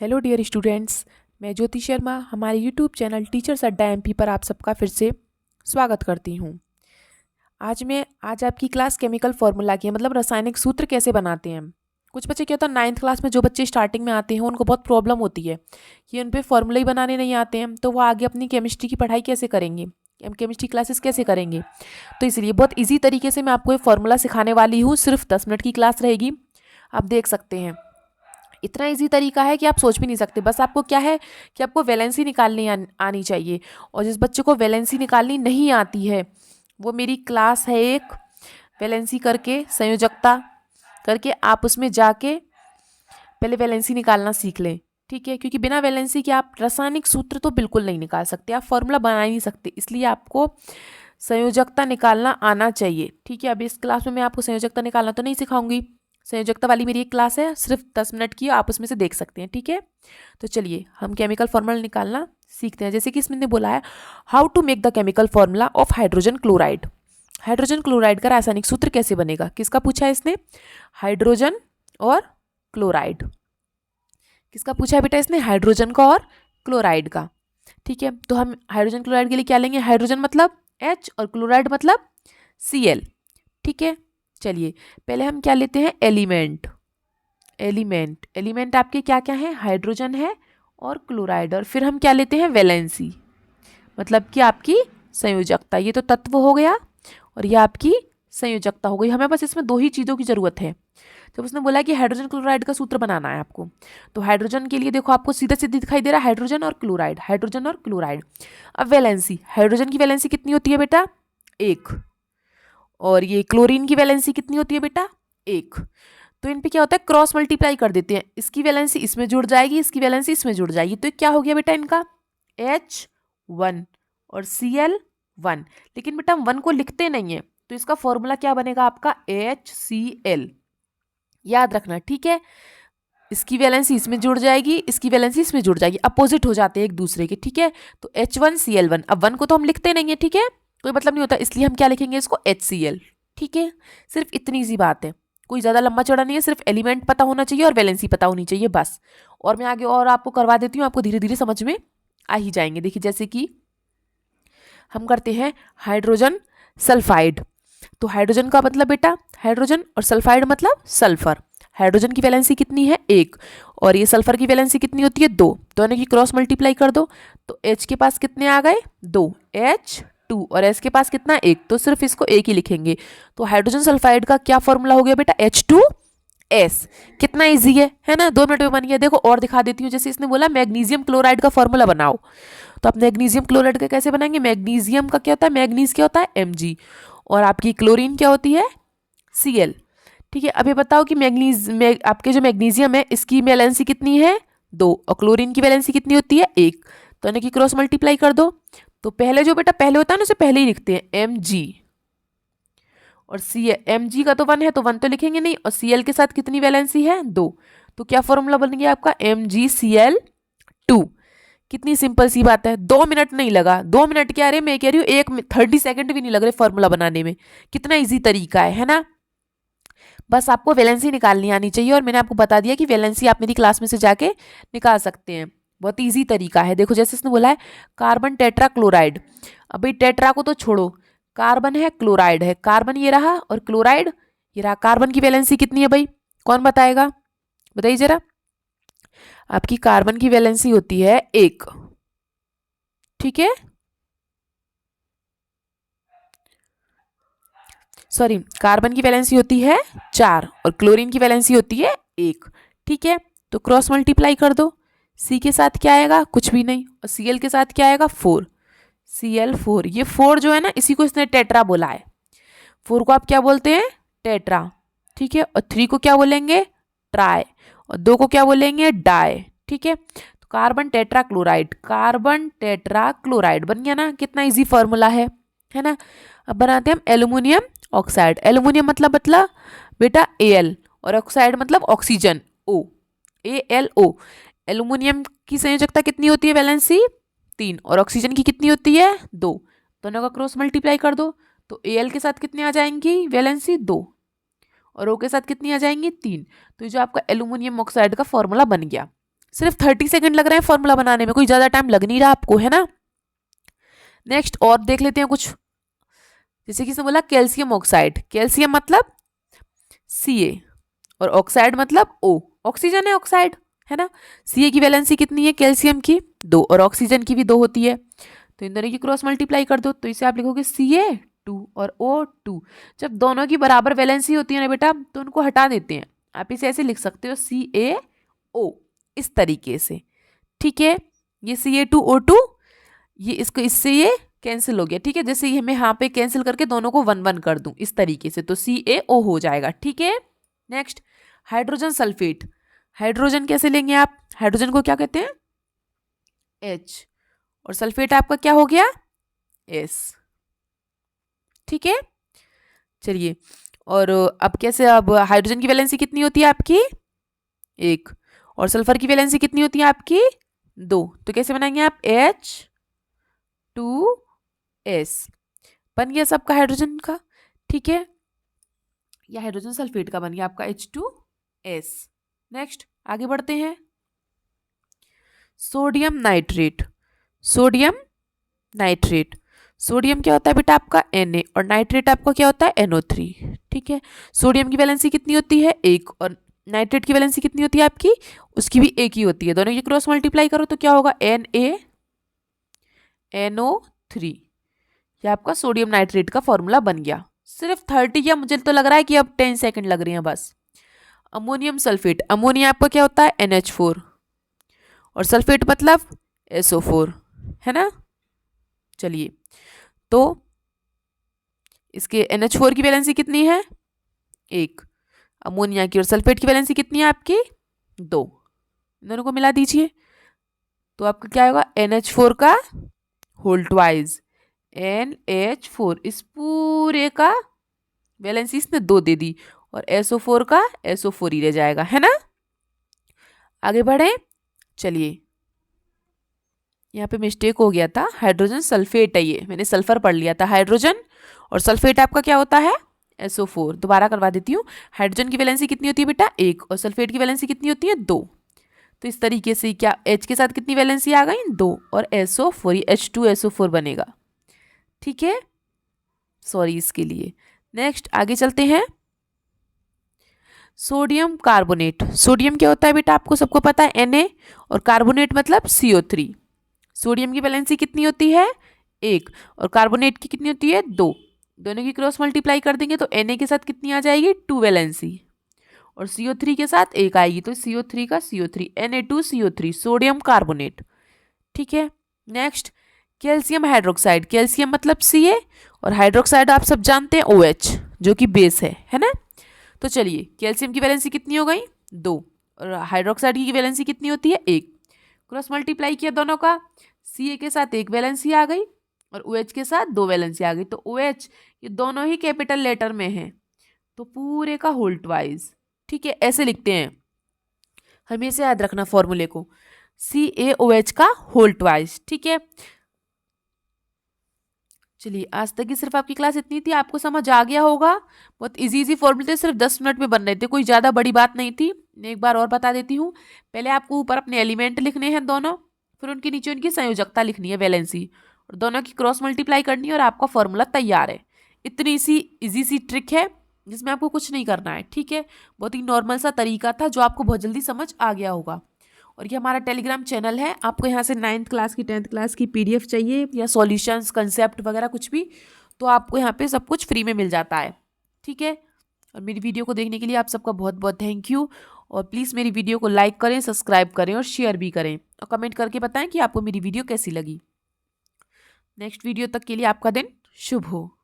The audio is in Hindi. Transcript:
हेलो डियर स्टूडेंट्स, मैं ज्योति शर्मा हमारे यूट्यूब चैनल टीचर्स अड्डा एमपी पर आप सबका फिर से स्वागत करती हूँ। आज आपकी क्लास केमिकल फार्मूला की है, मतलब रासायनिक सूत्र कैसे बनाते हैं। कुछ बच्चे क्या होता है, 9th क्लास में जो बच्चे स्टार्टिंग में आते हैं उनको बहुत प्रॉब्लम होती है कि उन पर फॉर्मूला ही बनाने नहीं आते हैं, तो वो आगे अपनी केमिस्ट्री की पढ़ाई कैसे करेंगे, केमिस्ट्री क्लासेस कैसे करेंगे। तो इसलिए बहुत ईजी तरीके से मैं आपको ये फार्मूला सिखाने वाली हूँ। सिर्फ 10 मिनट की क्लास रहेगी, आप देख सकते हैं। इतना इजी तरीका है कि आप सोच भी नहीं सकते। बस आपको क्या है कि आपको वैलेंसी निकालनी आनी चाहिए, और जिस बच्चे को वैलेंसी निकालनी नहीं आती है वो मेरी क्लास है एक वैलेंसी करके, संयोजकता करके, आप उसमें जाके पहले वैलेंसी निकालना सीख लें, ठीक है। क्योंकि बिना वैलेंसी के आप रासायनिक सूत्र तो बिल्कुल नहीं निकाल सकते, आप फॉर्मूला बना ही नहीं सकते, इसलिए आपको संयोजकता निकालना आना चाहिए, ठीक है। अब इस क्लास में मैं आपको संयोजकता निकालना तो नहीं सिखाऊंगी, संयोजकता वाली मेरी एक क्लास है सिर्फ 10 मिनट की, आप उसमें से देख सकते हैं, ठीक है। तो चलिए हम केमिकल फॉर्मूला निकालना सीखते हैं। जैसे कि इसमें बोला है how to make the chemical formula of hydrogen chloride. Hydrogen chloride का रासायनिक सूत्र कैसे बनेगा, किसका पूछा है इसने, हाइड्रोजन और क्लोराइड। किसका पूछा है बेटा इसने, हाइड्रोजन का और क्लोराइड का, ठीक है। तो हम हाइड्रोजन क्लोराइड के लिए क्या लेंगे, हाइड्रोजन मतलब H और क्लोराइड मतलब Cl, ठीक है। चलिए पहले हम क्या लेते हैं, एलिमेंट। एलिमेंट आपके क्या क्या है, हाइड्रोजन है और क्लोराइड, और फिर हम क्या लेते हैं, वैलेंसी, मतलब कि आपकी संयोजकता। ये तो तत्व हो गया और ये आपकी संयोजकता हो गई। हमें बस इसमें दो ही चीज़ों की ज़रूरत है। जब उसने बोला कि हाइड्रोजन क्लोराइड का सूत्र बनाना है आपको, तो हाइड्रोजन के लिए देखो आपको सीधा सीधा दिखाई दे रहा है हाइड्रोजन और क्लोराइड, हाइड्रोजन और क्लोराइड। अब वैलेंसी, हाइड्रोजन की वैलेंसी कितनी होती है बेटा, 1, और ये क्लोरीन की वैलेंसी कितनी होती है बेटा, 1। तो इन पे क्या होता है, क्रॉस मल्टीप्लाई कर देते हैं, इसकी वैलेंसी इसमें जुड़ जाएगी, इसकी वैलेंसी इसमें जुड़ जाएगी, तो क्या हो गया बेटा इनका H1 और Cl1। लेकिन बेटा हम 1 को लिखते नहीं है, तो इसका फॉर्मूला क्या बनेगा आपका HCl, याद रखना, ठीक है। इसकी वैलेंसी इसमें जुड़ जाएगी, इसकी वैलेंसी इसमें जुड़ जाएगी, अपोजिट हो जाते हैं एक दूसरे के, ठीक है। तो H1Cl1, अब 1 को तो हम लिखते नहीं है, ठीक है, कोई मतलब नहीं होता, इसलिए हम क्या लिखेंगे इसको HCl, ठीक है। सिर्फ इतनी सी बात है, कोई ज़्यादा लंबा चौड़ा नहीं है, सिर्फ एलिमेंट पता होना चाहिए और वैलेंसी पता होनी चाहिए बस। और मैं आगे और आपको करवा देती हूँ, आपको धीरे धीरे समझ में आ ही जाएंगे। देखिए जैसे कि हम करते हैं हाइड्रोजन सल्फाइड, तो हाइड्रोजन का मतलब बेटा हाइड्रोजन और सल्फाइड मतलब सल्फर। हाइड्रोजन की वैलेंसी कितनी है, 1, और ये सल्फर की वैलेंसी कितनी होती है, 2। दोनों की क्रॉस मल्टीप्लाई कर दो, तो H के पास कितने आ गए, 2, H2, और S के पास कितना, 1, तो सिर्फ इसको 1 ही लिखेंगे। तो हाइड्रोजन सल्फाइड का क्या फॉर्मूला हो गया बेटा, H2S। कितना ईजी है ना, 2 मिनट में बन गया। देखो और दिखा देती हूँ, जैसे इसने बोला मैग्नीशियम क्लोराइड का फॉर्मूला बनाओ, तो आप मैग्नीशियम क्लोराइड का कैसे बनाएंगे, मैग्नीशियम का क्या होता है, मैग्नीज क्या होता है Mg, और आपकी क्लोरीन क्या होती है Cl, ठीक है। अब ये बताओ कि आपके जो मैग्नीशियम है इसकी वैलेंसी कितनी है, 2, और क्लोरीन की वैलेंसी कितनी होती है, 1। तो इनकी क्रॉस मल्टीप्लाई कर दो, तो पहले जो बेटा पहले होता है ना उसे पहले ही लिखते हैं Mg, और Mg का तो 1 है तो 1 तो लिखेंगे नहीं, और Cl के साथ कितनी वैलेंसी है, 2। तो क्या फॉर्मूला बन गया आपका MgCl2। कितनी सिंपल सी बात है, 2 मिनट नहीं लगा, 2 मिनट क्या, अरे मैं कह रही हूँ 30 सेकंड भी नहीं लग रहे फॉर्मूला बनाने में। कितना इजी तरीका है ना। बस आपको वैलेंसी निकालनी आनी चाहिए, और मैंने आपको बता दिया कि वैलेंसी आप मेरी क्लास में से जाके निकाल सकते हैं, बहुत इजी तरीका है। देखो जैसे इसने बोला है कार्बन टेट्रा क्लोराइड, अब भाई टेट्रा को तो छोड़ो, कार्बन है क्लोराइड है, कार्बन ये रहा और क्लोराइड ये रहा। कार्बन की वैलेंसी कितनी है भाई, कौन बताएगा, बताइए जरा। आपकी कार्बन की वैलेंसी होती है 1, ठीक है, सॉरी, कार्बन की वैलेंसी होती है 4 और क्लोरीन की वैलेंसी होती है 1, ठीक है। तो क्रॉस मल्टीप्लाई कर दो, C के साथ क्या आएगा, कुछ भी नहीं, और Cl के साथ क्या आएगा, 4, Cl4। ये 4 जो है ना, इसी को इसने टेट्रा बोला है। 4 को आप क्या बोलते हैं, टेट्रा, ठीक है। और 3 को क्या बोलेंगे, ट्राई, और 2 को क्या बोलेंगे, डाई, ठीक है। तो carbon tetra chloride, carbon tetra chloride बन गया ना, कितना इजी फॉर्मूला है ना। अब बनाते हैं हम एल्यूमिनियम ऑक्साइड। एल्यूमिनियम मतलब बेटा Al, और ऑक्साइड मतलब ऑक्सीजन, O, AlO। एल्यूमिनियम की संयोजकता कितनी होती है, वैलेंसी 3, और ऑक्सीजन की कितनी होती है, 2। दोनों का क्रॉस मल्टीप्लाई कर दो, तो Al के साथ कितने आ जाएंगी, वैलेंसी 2, और O के साथ कितनी आ जाएंगी, 3। तो ये जो आपका एल्यूमिनियम ऑक्साइड का फॉर्मूला बन गया, सिर्फ 30 सेकंड लग रहे हैं फॉर्मूला बनाने में, कोई ज़्यादा टाइम लग नहीं रहा आपको, है ना। नेक्स्ट और देख लेते हैं कुछ, जैसे कि इसने बोला कैल्शियम ऑक्साइड, कैल्शियम मतलब Ca और ऑक्साइड मतलब O, ऑक्सीजन है ऑक्साइड, है ना। Ca की वैलेंसी कितनी है कैल्शियम की 2 और ऑक्सीजन की भी 2 होती है, तो इन दोनों की क्रॉस मल्टीप्लाई कर दो, तो इसे आप लिखोगे Ca2 और O2। जब दोनों की बराबर वैलेंसी होती है ना बेटा, तो उनको हटा देते हैं, आप इसे ऐसे लिख सकते हो CaO, इस तरीके से, ठीक है। ये Ca2O2, ये इसको इससे ये कैंसिल हो गया, ठीक है। जैसे ये मैं यहाँ पे कैंसिल करके दोनों को 1 1 कर दूं इस तरीके से, तो CaO हो जाएगा, ठीक है। नेक्स्ट हाइड्रोजन सल्फेट, हाइड्रोजन कैसे लेंगे आप, हाइड्रोजन को क्या कहते हैं H, और सल्फेट आपका क्या हो गया S, ठीक है। चलिए, और अब कैसे, अब हाइड्रोजन की वैलेंसी कितनी होती है आपकी 1 और सल्फर की वैलेंसी कितनी होती है आपकी 2, तो कैसे बनाएंगे आप H2S, बन गया सबका हाइड्रोजन का, ठीक है। या हाइड्रोजन सल्फेट का बन गया आपका H2S। नेक्स्ट आगे बढ़ते हैं, sodium nitrate, sodium nitrate, sodium क्या होता है बेटा आपका Na और नाइट्रेट आपका क्या होता है NO3, ठीक है। सोडियम की वैलेंसी कितनी होती है 1 और नाइट्रेट की वैलेंसी कितनी होती है आपकी, उसकी भी 1 ही होती है, दोनों की क्रॉस मल्टीप्लाई करो तो क्या होगा NaNO3, ये आपका सोडियम नाइट्रेट का फॉर्मूला बन गया। सिर्फ 30 या मुझे तो लग रहा है कि अब 10 सेकंड लग रही हैं बस। अमोनियम सल्फेट, अमोनिया आपका क्या होता है NH4 और सल्फेट मतलब SO4, है ना। चलिए, तो इसके NH4 की वैलेंसी कितनी है 1, अमोनिया की और सल्फेट की वैलेंसी कितनी है आपकी 2, दोनों को मिला दीजिए, तो आपका क्या होगा NH4 का होल ट्वाइस, NH4, इस पूरे का वैलेंसी इसने 2 दे दी और SO4 का SO4 ही रह जाएगा, है ना। आगे बढ़े, चलिए यहाँ पे मिस्टेक हो गया था, हाइड्रोजन सल्फेट है, ये मैंने सल्फर पढ़ लिया था, हाइड्रोजन और सल्फेट आपका क्या होता है SO4। दोबारा करवा देती हूँ, हाइड्रोजन की वैलेंसी कितनी होती है बेटा 1 और सल्फेट की वैलेंसी कितनी होती है 2, तो इस तरीके से क्या H के साथ कितनी वैलेंसी आ गई 2 और SO4, H2SO4 बनेगा, ठीक है। सॉरी इसके लिए। नेक्स्ट आगे चलते हैं, सोडियम कार्बोनेट, सोडियम क्या होता है बेटा आपको सबको पता है Na और कार्बोनेट मतलब CO3। सोडियम की वैलेंसी कितनी होती है 1 और कार्बोनेट की कितनी होती है 2, दोनों की क्रॉस मल्टीप्लाई कर देंगे तो Na के साथ कितनी आ जाएगी 2 वैलेंसी और CO3 के साथ 1 आएगी, तो CO3 का CO3, Na2CO3, सोडियम कार्बोनेट, ठीक है। नेक्स्ट कैल्शियम हाइड्रोक्साइड, कैल्शियम मतलब Ca और हाइड्रोक्साइड आप सब जानते हैं OH जो कि बेस है ना। तो चलिए, कैल्शियम की वैलेंसी कितनी हो गई 2 और हाइड्रोक्साइड की वैलेंसी कितनी होती है 1, क्रॉस मल्टीप्लाई किया दोनों का, Ca के साथ 1 वैलेंसी आ गई और OH के साथ 2 वैलेंसी आ गई, तो OH ये दोनों ही कैपिटल लेटर में है, तो पूरे का होल ट्वाइस, ठीक है। ऐसे लिखते हैं, हमेशा याद रखना फॉर्मूले को, CaOH का होल ट्वाइस, ठीक है। चलिए, आज तक की सिर्फ आपकी क्लास इतनी थी, आपको समझ आ गया होगा, बहुत इजी इजी फॉर्मूले थे, सिर्फ 10 मिनट में बन रहे थे, कोई ज़्यादा बड़ी बात नहीं थी। मैं एक बार और बता देती हूँ, पहले आपको ऊपर अपने एलिमेंट लिखने हैं दोनों, फिर उनके नीचे उनकी संयोजकता लिखनी है वैलेंसी, और दोनों की क्रॉस मल्टीप्लाई करनी है और आपका फॉर्मूला तैयार है। इतनी सी इजी सी ट्रिक है जिसमें आपको कुछ नहीं करना है, ठीक है। बहुत ही नॉर्मल सा तरीका था जो आपको बहुत जल्दी समझ आ गया होगा। और ये हमारा टेलीग्राम चैनल है, आपको यहाँ से 9th क्लास की 10th क्लास की PDF चाहिए या सॉल्यूशंस कंसेप्ट वगैरह कुछ भी, तो आपको यहाँ पे सब कुछ फ्री में मिल जाता है, ठीक है। और मेरी वीडियो को देखने के लिए आप सबका बहुत बहुत थैंक यू, और प्लीज़ मेरी वीडियो को लाइक करें, सब्सक्राइब करें और शेयर भी करें, और कमेंट करके बताएं कि आपको मेरी वीडियो कैसी लगी। नेक्स्ट वीडियो तक के लिए आपका दिन शुभ हो।